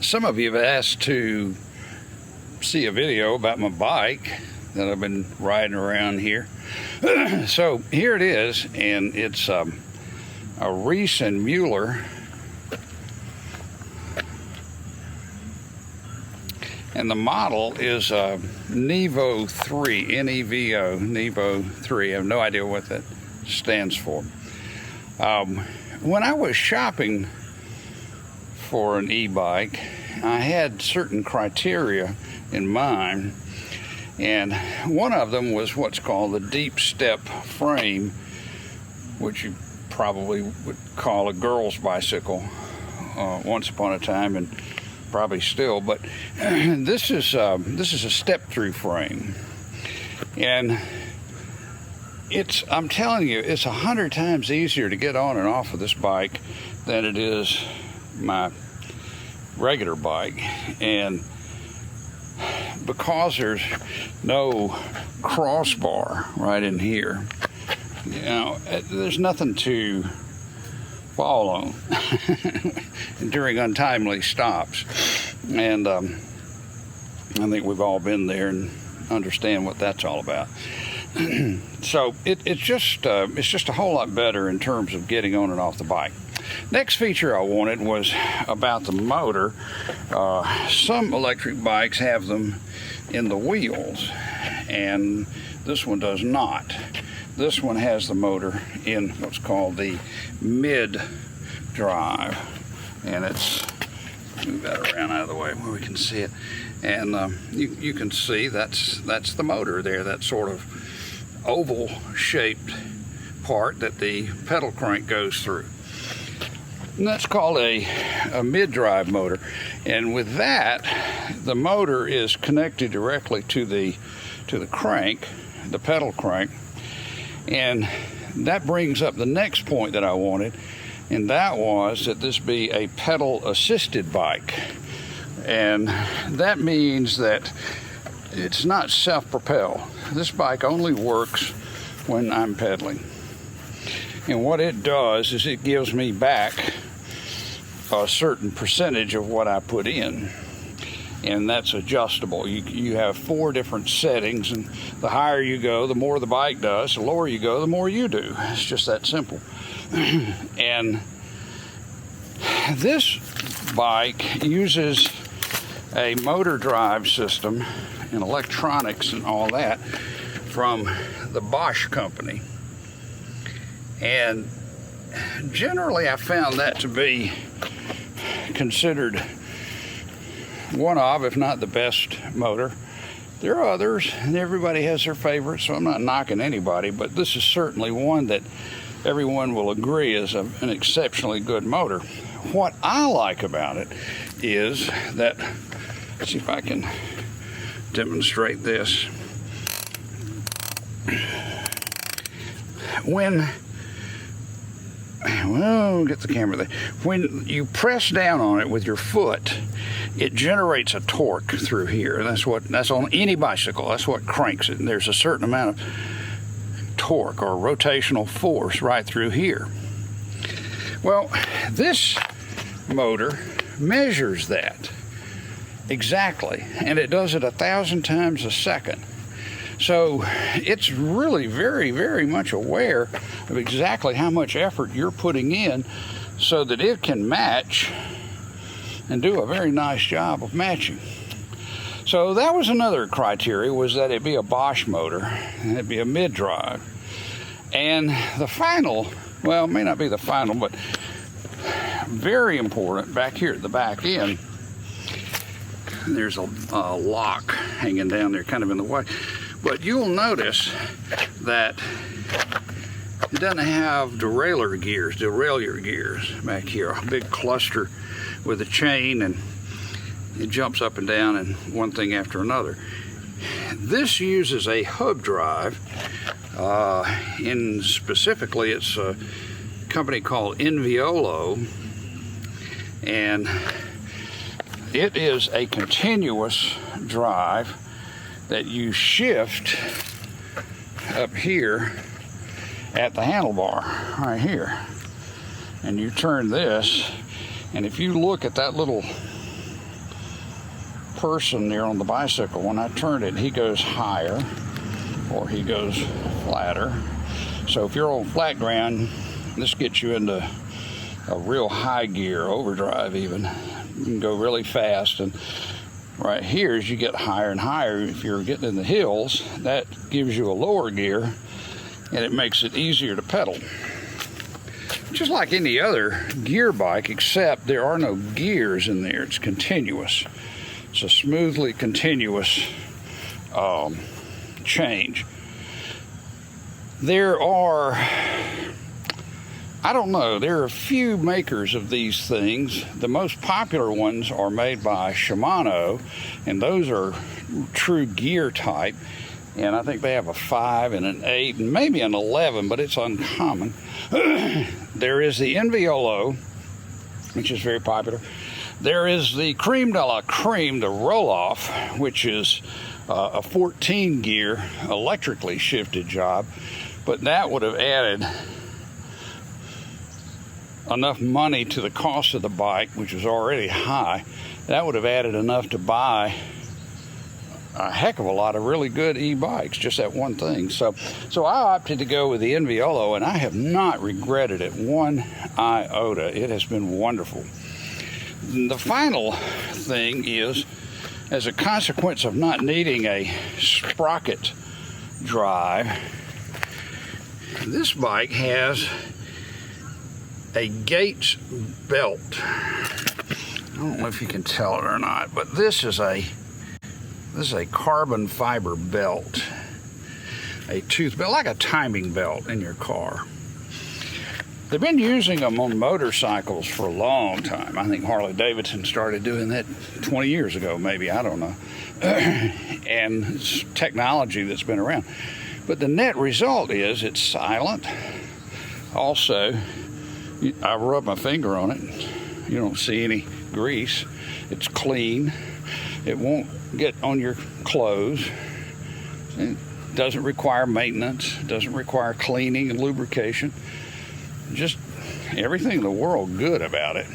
Some of you have asked to see a video about my bike that I've been riding around here. So here it is, and it's a Riese Müller, and the model is a Nevo3, N-E-V-O, Nevo3. I have no idea what that stands for. When I was shopping for an e-bike, I had certain criteria in mind, and one of them was what's called the deep step frame, which you probably would call a girl's bicycle once upon a time, and probably still, but this is a step-through frame, and I'm telling you, it's 100 times easier to get on and off of this bike than it is my regular bike. And because there's no crossbar right in here, you know, there's nothing to fall on during untimely stops. And I think we've all been there and understand what that's all about. So it's just a whole lot better in terms of getting on and off the bike. Next feature I wanted was about the motor. Some electric bikes have them in the wheels, and this one does not. This one has the motor in what's called the mid drive, and it's, move that around out of the way where we can see it, and you can see that's the motor there, that sort of oval shaped part that the pedal crank goes through, and that's called a mid-drive motor. And with that, the motor is connected directly to the crank, the pedal crank, and that brings up the next point that I wanted, and that was that this be a pedal assisted bike. And that means that it's not self-propel. This bike only works when I'm pedaling. And what it does is it gives me back a certain percentage of what I put in. And that's adjustable. You have 4 different settings, and the higher you go, the more the bike does. The lower you go, the more you do. It's just that simple. And this bike uses a motor drive system and electronics and all that from the Bosch company. And generally I found that to be considered one of, if not the best motor. There are others, and everybody has their favorites, so I'm not knocking anybody, but this is certainly one that everyone will agree is an exceptionally good motor. What I like about it is that, let's see if I can demonstrate this. Well, get the camera there. When you press down on it with your foot, it generates a torque through here. That's on any bicycle. That's what cranks it. And there's a certain amount of torque or rotational force right through here. Well, this motor measures that exactly, and it does it 1,000 times a second. So it's really very, very much aware of exactly how much effort you're putting in so that it can match and do a very nice job of matching. So that was another criteria, was that it be a Bosch motor and it be a mid-drive. And the final, well, it may not be the final, but very important, back here at the back end, there's a lock hanging down there kind of in the way. But you'll notice that it doesn't have derailleur gears back here, a big cluster with a chain, and it jumps up and down and one thing after another. This uses a hub drive, specifically it's a company called Inviolo, and it is a continuous drive that you shift up here at the handlebar right here, and you turn this, and if you look at that little person there on the bicycle, when I turn it, he goes higher or he goes flatter. So if you're on flat ground, this gets you into a real high gear, overdrive even. You can go really fast, and right here as you get higher and higher, if you're getting in the hills, that gives you a lower gear and it makes it easier to pedal. Just like any other gear bike, except there are no gears in there. It's continuous. It's a smoothly continuous change. There are, I don't know, there are a few makers of these things. The most popular ones are made by Shimano, and those are true gear type. And I think they have a 5 and an 8 and maybe an 11, but it's uncommon. There is the Inviolo, which is very popular. There is the Creme de la Creme, the roll-off, which is a 14 gear electrically shifted job, but that would have added enough money to the cost of the bike, which was already high. That would have added enough to buy a heck of a lot of really good e-bikes, just that one thing. So I opted to go with the Inviolo, and I have not regretted it one iota. It has been wonderful. The final thing is, as a consequence of not needing a sprocket drive, this bike has a Gates belt. I don't know if you can tell it or not, but this is a carbon fiber belt, a tooth belt, like a timing belt in your car. They've been using them on motorcycles for a long time. I think Harley Davidson started doing that 20 years ago, maybe, I don't know. And it's technology that's been around. But the net result is it's silent. Also, I rub my finger on it. You don't see any grease. It's clean. It won't get on your clothes. It doesn't require maintenance. It doesn't require cleaning and lubrication. Just everything in the world good about it.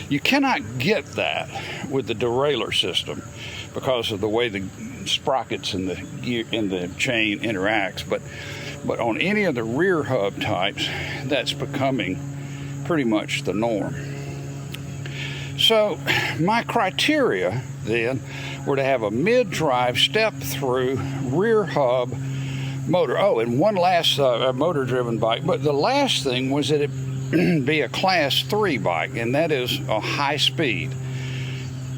You cannot get that with the derailleur system because of the way the sprockets and the gear in the chain interacts. But on any of the rear hub types, that's becoming pretty much the norm. So my criteria then were to have a mid-drive step-through rear hub motor. Oh, and one last motor-driven bike. But the last thing was that it be a Class 3 bike, and that is a high speed.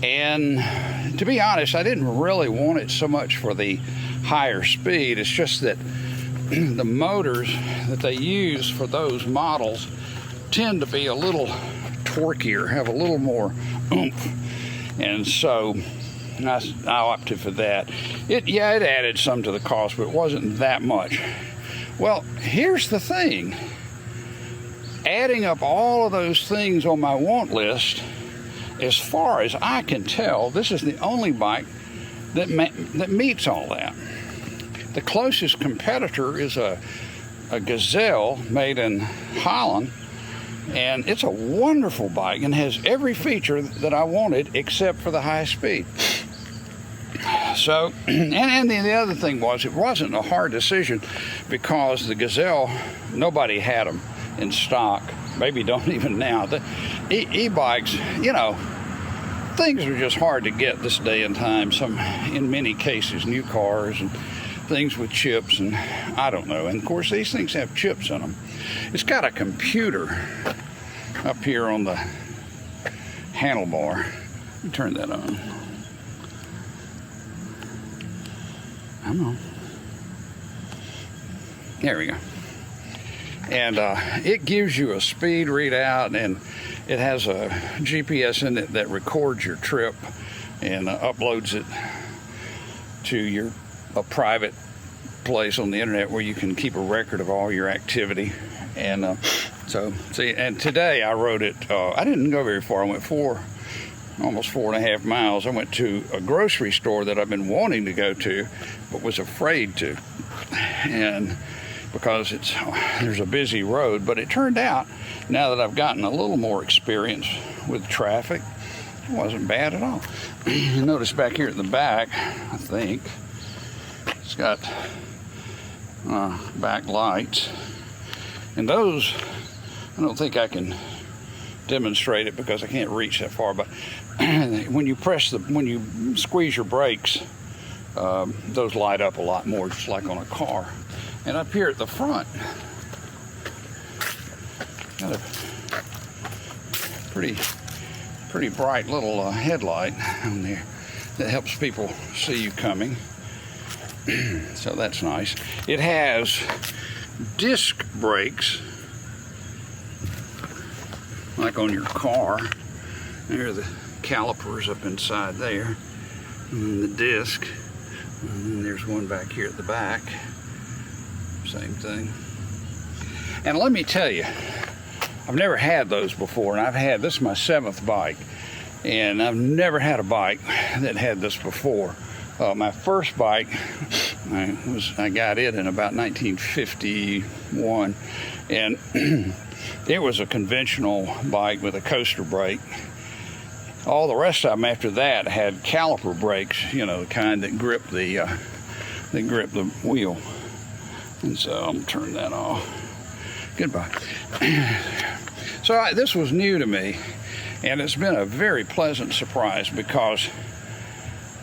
And to be honest, I didn't really want it so much for the higher speed. It's just that the motors that they use for those models tend to be a little torquier, have a little more oomph, and so I opted for that. It added some to the cost, but it wasn't that much. Well, here's the thing. Adding up all of those things on my want list, as far as I can tell, this is the only bike that meets all that. The closest competitor is a Gazelle made in Holland, and it's a wonderful bike and has every feature that I wanted except for the high speed. So, and the other thing was, it wasn't a hard decision because the Gazelle, nobody had them in stock. Maybe don't even now. The e-bikes, you know, things are just hard to get this day and time. In many cases, new cars and things with chips, and I don't know. And of course, these things have chips in them. It's got a computer up here on the handlebar. Let me turn that on. Come on. There we go. And it gives you a speed readout, and it has a GPS in it that records your trip and uploads it to a private place on the internet where you can keep a record of all your activity. And and today I rode it. I didn't go very far. I went almost 4.5 miles. I went to a grocery store that I've been wanting to go to, but was afraid to, and because there's a busy road. But it turned out, now that I've gotten a little more experience with traffic, It wasn't bad at all. You notice back here at the back, I think, it's got back lights. And those, I don't think I can demonstrate it because I can't reach that far, but when you squeeze your brakes, those light up a lot more, just like on a car. And up here at the front, got a pretty bright little headlight on there that helps people see you coming. So that's nice. It has disc brakes, like on your car. There are the calipers up inside there, and the disc. And then there's one back here at the back. Same thing. And let me tell you, I've never had those before, and this is my 7th bike, and I've never had a bike that had this before. My first bike, I got it in about 1951, and it was a conventional bike with a coaster brake. All the rest of them after that had caliper brakes, you know, the kind that grip the wheel. And so I'm gonna turn that off. Goodbye. So this was new to me, and it's been a very pleasant surprise because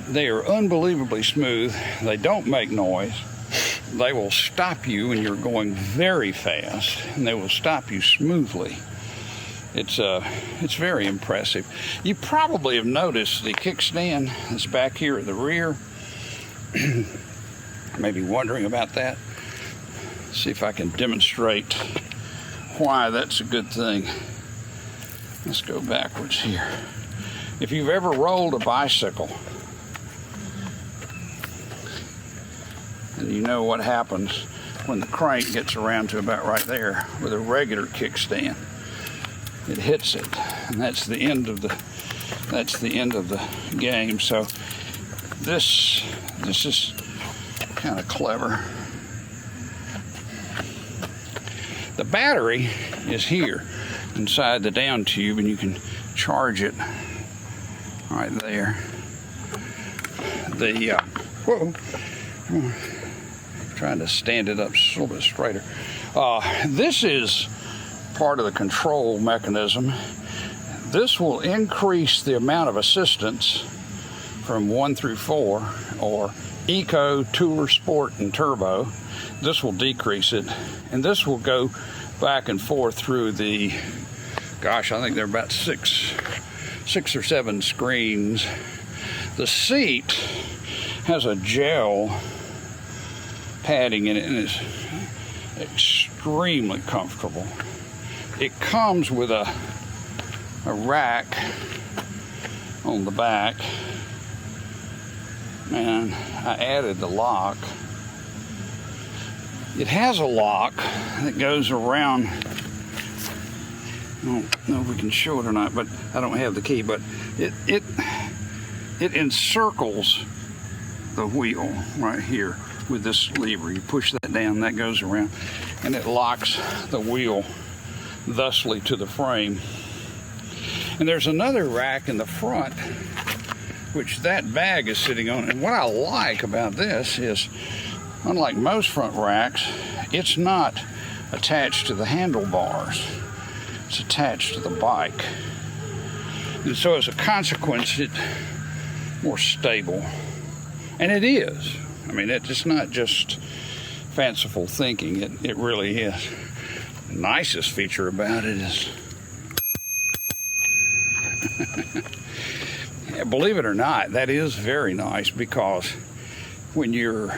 they are unbelievably smooth. They don't make noise. They will stop you when you're going very fast, and they will stop you smoothly. It's very impressive. You probably have noticed the kickstand that's back here at the rear. Maybe wondering about that. See if I can demonstrate why that's a good thing. Let's go backwards here. If you've ever rolled a bicycle, and you know what happens when the crank gets around to about right there with a regular kickstand, it hits it, and that's the end of the game. So this is kind of clever. The battery is here inside the down tube, and you can charge it right there. Trying to stand it up a little bit straighter. This is part of the control mechanism. This will increase the amount of assistance from 1 through 4, or Eco, Tour, Sport, and Turbo. This will decrease it, and this will go back and forth through the, gosh, I think there are about six or seven screens. The seat has a gel padding in it, and it's extremely comfortable. It comes with a rack on the back, and I added the lock. It has a lock that goes around. I don't know if we can show it or not, but I don't have the key, but it encircles the wheel right here with this lever. You push that down, that goes around, and it locks the wheel thusly to the frame. And there's another rack in the front, which that bag is sitting on. And what I like about this is, unlike most front racks, it's not attached to the handlebars. It's attached to the bike. And so as a consequence, it's more stable. And it is. I mean, it's not just fanciful thinking. It really is. The nicest feature about it is, believe it or not, that is very nice, because when you're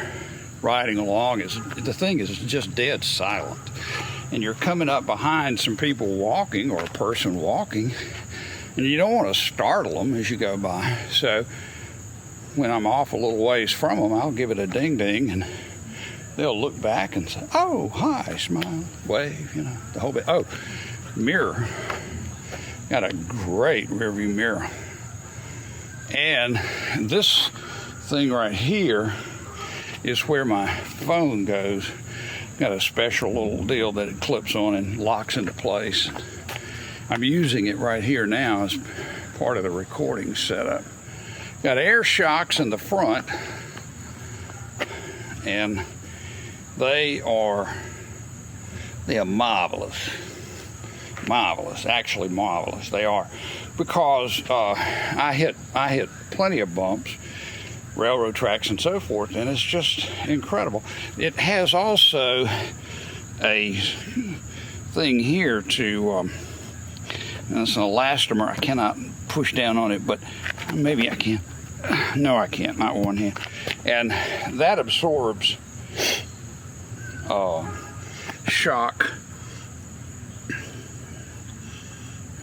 riding along, the thing is just dead silent, and you're coming up behind some people walking, or a person walking, and you don't want to startle them as you go by. So when I'm off a little ways from them, I'll give it a ding ding, and they'll look back and say, "Oh, hi," smile, wave, you know, the whole bit. Oh, mirror. Got a great rear view mirror. And this thing right here is where my phone goes. Got a special little deal that it clips on and locks into place. I'm using it right here now as part of the recording setup. Got air shocks in the front, and they are marvelous. Marvelous, actually marvelous. They are, because I hit plenty of bumps, railroad tracks and so forth, and it's just incredible. It has also a thing here to it's an elastomer. I cannot push down on it, but maybe I can. No, I can't, not with one hand. And that absorbs shock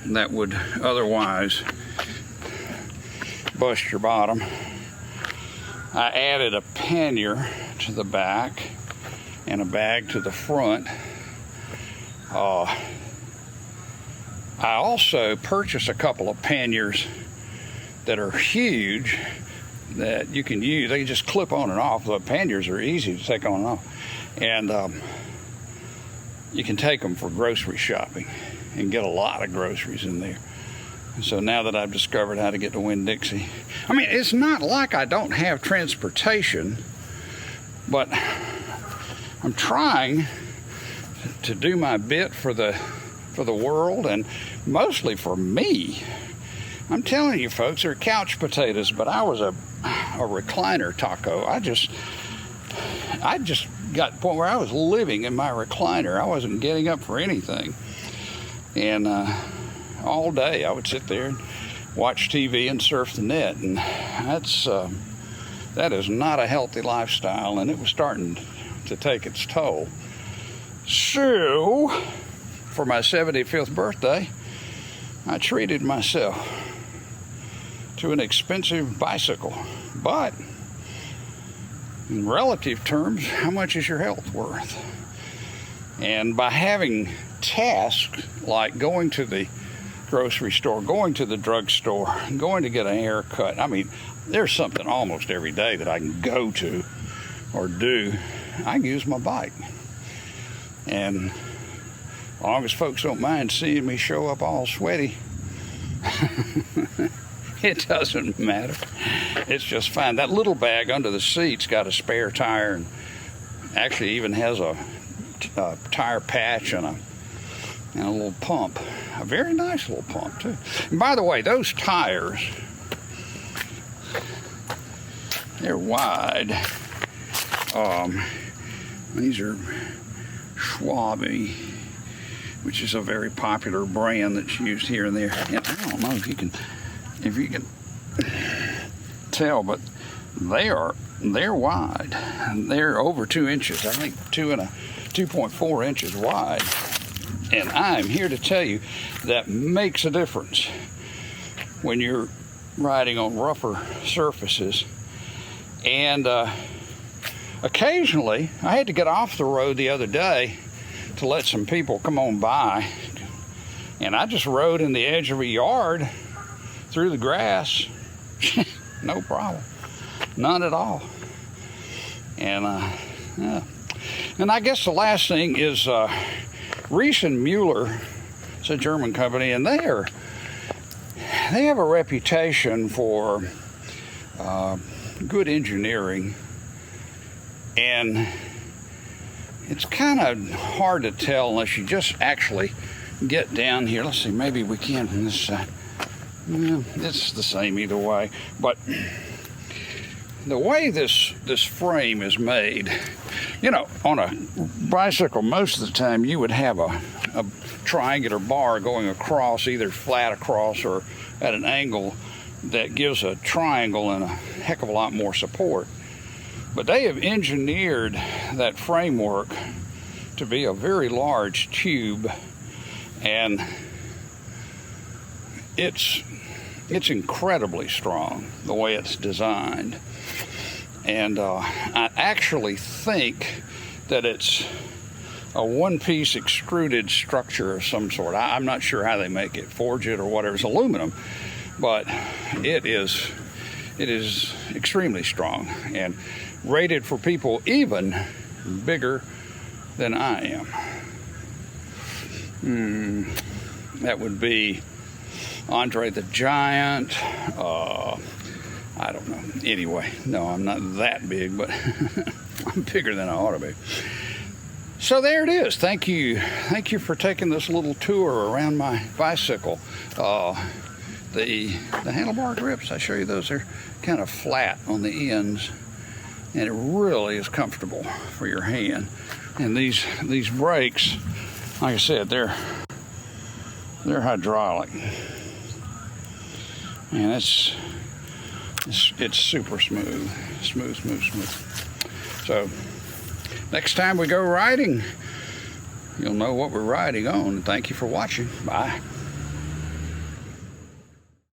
that would otherwise bust your bottom. I added a pannier to the back and a bag to the front. I also purchased a couple of panniers that are huge that you can use. They just clip on and off. The panniers are easy to take on and off. And you can take them for grocery shopping and get a lot of groceries in there. So now that I've discovered how to get to Winn-Dixie, I mean, it's not like I don't have transportation, but I'm trying to do my bit for the world, and mostly for me. I'm telling you folks, they're couch potatoes, but I was a recliner taco. I just got to the point where I was living in my recliner. I wasn't getting up for anything. And all day I would sit there and watch TV and surf the net, and that is not a healthy lifestyle, and it was starting to take its toll. So, for my 75th birthday, I treated myself to an expensive bicycle. But in relative terms, how much is your health worth? And by having tasks like going to the grocery store, going to the drugstore, going to get a haircut, I mean, there's something almost every day that I can go to or do. I can use my bike. And as long as folks don't mind seeing me show up all sweaty, it doesn't matter. It's just fine. That little bag under the seat's got a spare tire, and actually even has a tire patch and a little pump. A very nice little pump, too. And by the way, those tires, they're wide. These are Schwalbe, which is a very popular brand that's used here and there. And I don't know if you can tell, but they're wide. They're over 2 inches. I think 2.4 inches wide. And I'm here to tell you that makes a difference when you're riding on rougher surfaces. And occasionally, I had to get off the road the other day to let some people come on by. And I just rode in the edge of a yard through the grass. No problem. None at all. And and I guess the last thing is Riese Müller. It's a German company, and they have a reputation for good engineering, and it's kind of hard to tell unless you just actually get down here. Let's see, maybe we can from this side. Yeah, it's the same either way, but the way this frame is made, you know, on a bicycle, most of the time you would have a triangular bar going across, either flat across or at an angle that gives a triangle and a heck of a lot more support. But they have engineered that framework to be a very large tube, and it's incredibly strong the way it's designed. And I actually think that it's a one-piece extruded structure of some sort. I'm not sure how they make it, forge it or whatever. It's aluminum, but it is extremely strong and rated for people even bigger than I am. That would be Andre the Giant. I don't know. Anyway, no, I'm not that big, but I'm bigger than I ought to be. So there it is. Thank you for taking this little tour around my bicycle. The handlebar grips, I show you, those are kind of flat on the ends, and it really is comfortable for your hand. And these brakes, like I said, they're hydraulic, and it's super smooth. So next time we go riding, you'll know what we're riding on. Thank you for watching. Bye.